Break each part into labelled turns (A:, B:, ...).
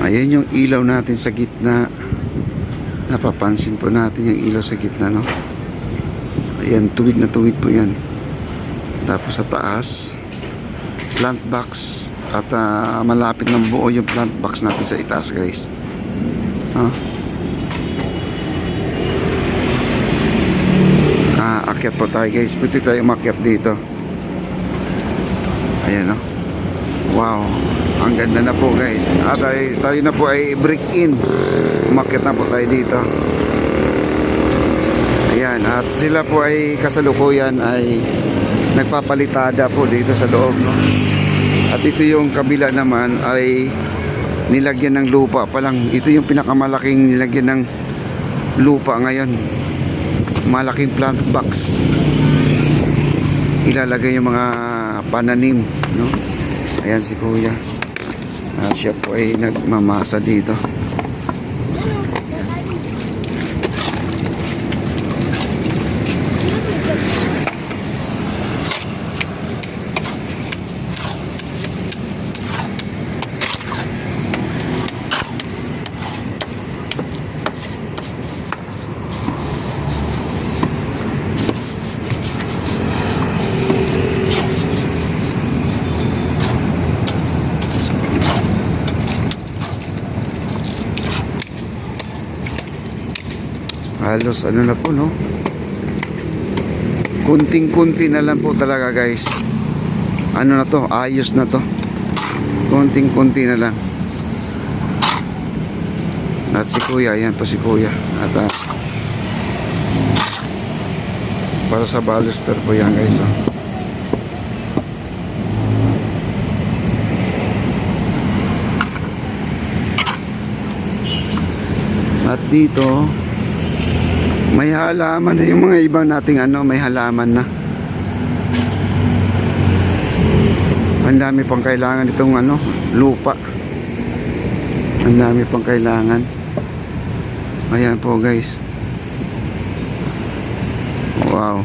A: Ayan yung ilaw natin sa gitna. Napapansin po natin yung ilaw sa gitna, no? Ayan, tuwid na tuwid po yan. Tapos sa taas, plant box. At malapit ng buo yung plant box natin sa itaas, guys. Akyat po tayo, guys. Pwede tayo umakyat dito. Ayan, no? Wow, ang ganda na po, guys. At tayo na po ay break in. Umakyat na po tayo dito. Ayan, at sila po ay kasalukuyan ay nagpapalitada po dito sa loob, no? At ito yung kabila naman ay nilagyan ng lupa pa lang. Ito yung pinakamalaking nilagyan ng lupa ngayon. Malaking plant box. Ilalagay yung mga pananim, no? Ayan si Kuya. Siya po ay nagmamasa dito. Halos ano na po, no? Kunting-kunti na lang po talaga, guys. Ano na to? Ayos na to. Kunting-kunti na lang. At si Kuya, ayan po si Kuya. At para sa baluster po yan, guys, oh. At dito may halaman na yung mga ibang nating may halaman na. Ang dami pang kailangan itong lupa. Ang dami pang kailangan. Ayan po, guys. Wow.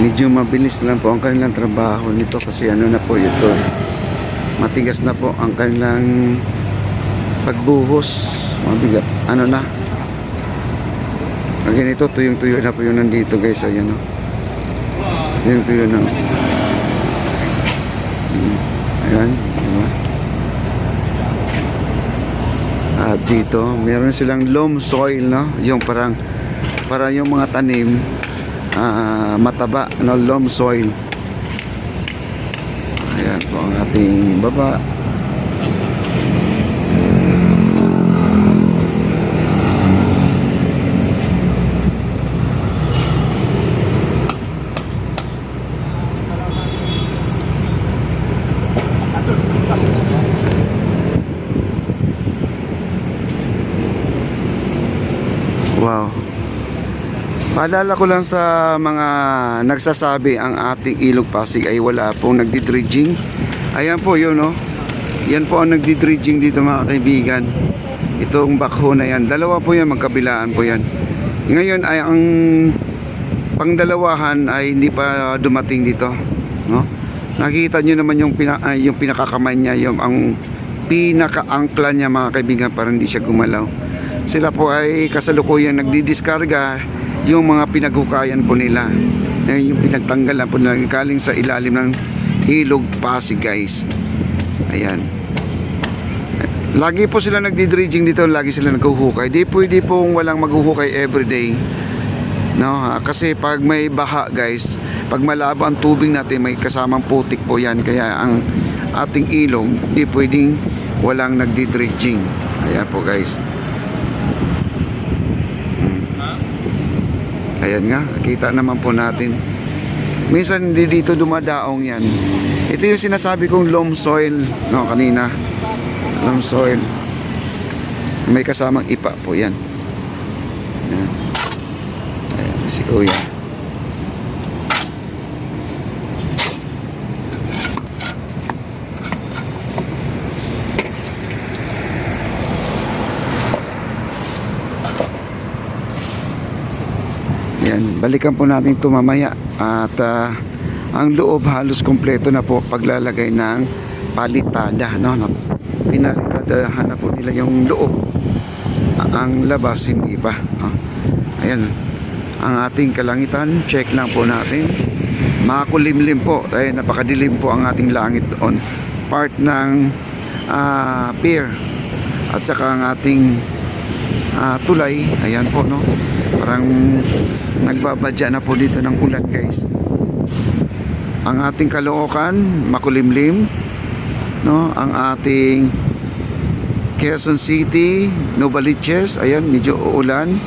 A: Medyo mabilis lang po ang kanilang trabaho nito kasi na po ito. Matigas na po ang kanilang pagbuhos. Mabigat. Na. Ang ganito, tuyong-tuyo na po yun nandito, guys. Ayan, no? Tuyong-tuyo na. Ayan. Diba? At dito, meron silang loam soil, no? Yung para yung mga tanim mataba, loam soil. Ayan po ang ating baba. Wow. Paalala ko lang sa mga nagsasabi ang ating Ilog Pasig ay wala pong nagdi-dredging. Ayan po yun, no? Yan po ang nagdi-dredging dito, mga kaibigan. Itong backhoe na yan. Dalawa po yan, magkabilaan po yan. Ngayon ay ang pangdalawahan ay hindi pa dumating dito, no? Nakikita nyo naman yung pinakakamay niya, ang pinaka-angkla niya, mga kaibigan, para hindi siya gumalaw. Sila po ay kasalukuyan nagdidiskarga yung mga pinaghukayan po nila, yung pinagtanggalan po nila galing sa ilalim ng Ilog Pasig, guys. Ayan. Lagi po sila nagdi-dredging dito, lagi sila naghuhukay. Di pwede pong walang maghuhukay everyday, no? Kasi pag may baha, guys, pag malabo ang tubig natin, may kasamang putik po yan. Kaya ang ating ilog, di pwedeng walang nagdi-dredging. Ayan po, guys. Ayan nga, kita naman po natin. Minsan hindi dito dumadaong yan. Ito yung sinasabi kong loam soil, no, kanina. Loam soil. May kasamang ipa po yan. Ayan. Ayan, si Kuya. balikan po natin ito mamaya. At ang loob halos kompleto na po paglalagay ng palitada, no? Pinalitadahan na po nila yung loob. Ang labas hindi pa, no? Ayan ang ating kalangitan. Check lang po natin, makulimlim po, ay napakadilim po ang ating langit doon, part ng pier at saka ang ating tulay. Ayan po, no, parang nagbabadya na po dito ng ulan, guys. Ang ating Caloocan makulimlim, no, ang ating Quezon City, Novaliches, ayan medyo uulan.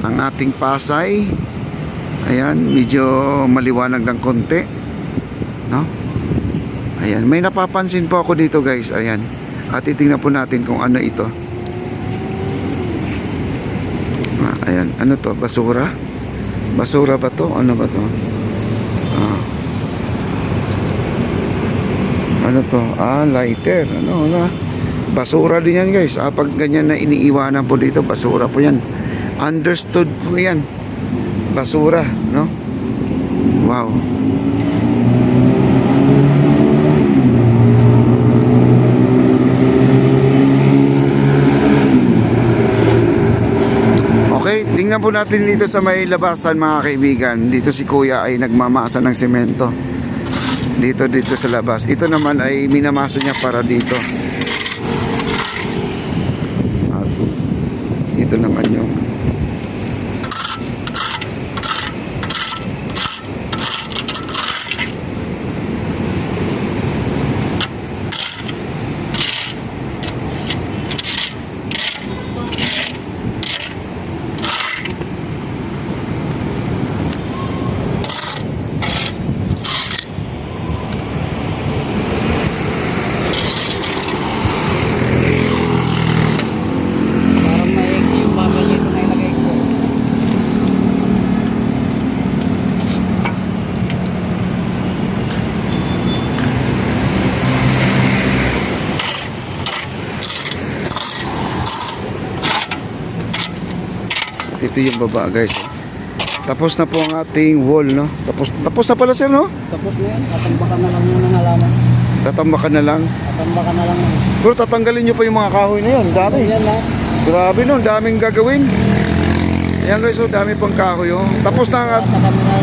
A: Ang ating Pasay, ayan medyo maliwanag ng konti, no. Ayan, may napapansin po ako dito, guys. Ayan, at titingnan po natin kung ano ito. Ayan, ano to? Basura? Basura ba to? Ano ba to? Ano to? Lighter. Ano? Basura din yan, guys. Pag ganyan na iniiwanan po dito, basura po yan. Understood po yan. Basura, no? Wow. Okay, tingnan po natin dito sa may labasan, mga kaibigan. Dito si Kuya ay nagmamasa ng semento. Dito sa labas. Ito naman ay minamasa niya para dito. At ito naman yung ito yung baba, guys. Tapos na po ang ating wall, no? Tapos na pala, sir, no?
B: Tapos na yan, tatambakan na lang yung halaman.
A: Tatambakan na lang.
B: Tatambakan na lang yan.
A: Pero tatanggalin nyo pa yung mga kahoy na yun. Dami.
B: Yan lang.
A: Grabe, no? Daming gagawin. Ayan, guys, so dami pang kahoy, oh. Tapos na nga.
B: Kami na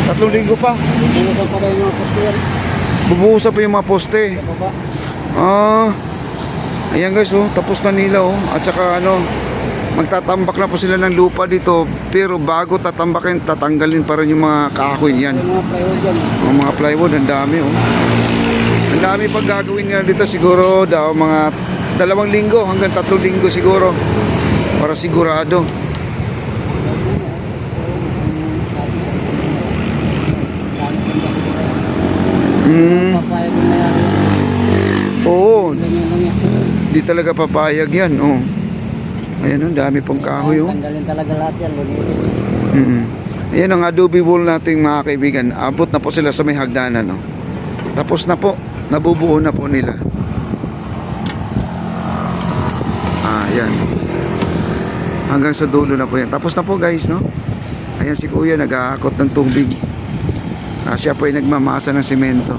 B: sa
A: 3 linggo pa.
B: Bubuhusan pa rin yung mga poste yan.
A: Bubuhusan pa yung mga poste.
B: Sa baba.
A: Ayan, guys, oh. Tapos na nila, oh. At saka, ano, magtatambak na po sila ng lupa dito. Pero bago tatambakin, tatanggalin pa rin yung mga kahoy yan.
B: Yung mga plywood yan.
A: Ang mga plywood, ang dami, oh. Ang dami pag gagawin nila dito, siguro daw mga 2 linggo hanggang 3 linggo siguro, para sigurado.
B: Papayag na yan.
A: Oo,
B: Ganyan lang yan.
A: di talaga papayag yan, oh. Ayan, oh, dami pong kahoy, oh.
B: Tanggalin talaga lahat yan. Lunisin.
A: Ayan ang adobe wall nating, mga kaibigan. Abot na po sila sa may hagdanan, no? Tapos na po, nabubuo na po nila. Ayan, hanggang sa dulo na po yan. Tapos na po, guys, no? Ayan si Kuya nag-aakot ng tubig. Siya po ay nagmamasa ng semento.